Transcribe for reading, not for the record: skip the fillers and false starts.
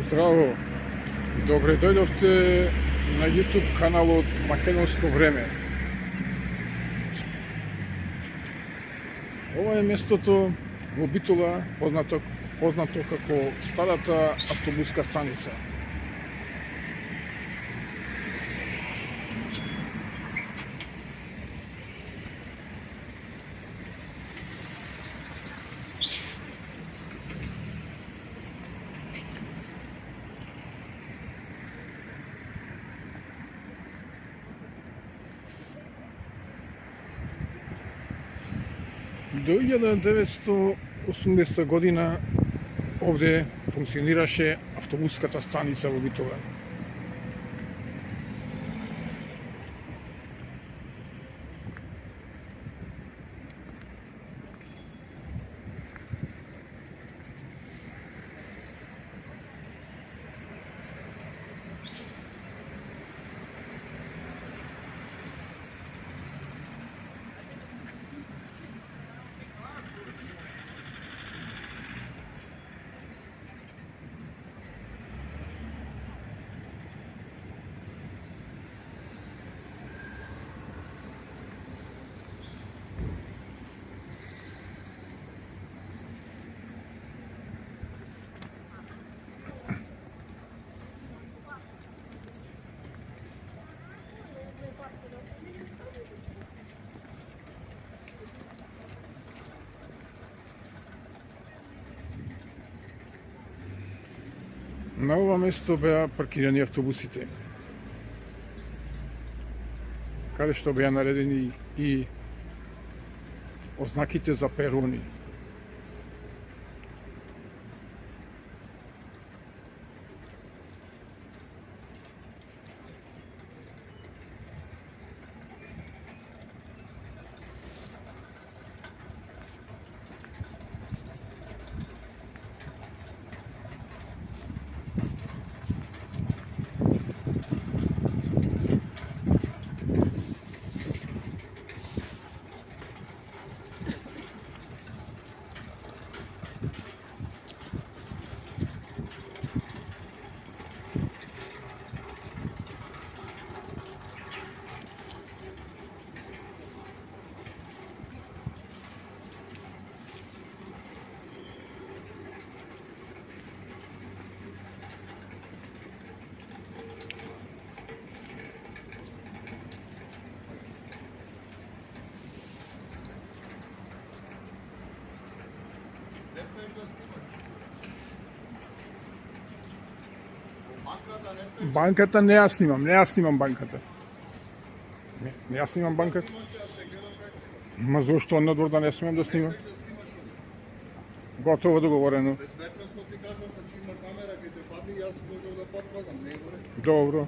Здраво! Добре дојдовте на YouTube каналот Македонско време. Ова е местото во Битола, познато како старата автобуска станица. До 1980 година овде функционираше автобуската станица во Битола. На ова место беа паркирани автобусите, каде што беа наредени и ознаките за перони. Банката не ја снимам банката. Не ја снимам банката. Ма зошто надвор да не смеам да снимам? Готово договорено. Безбедносно ти кажам, значи има камера, ќе те фати, јас можев да потврдам, не е горе. Добро.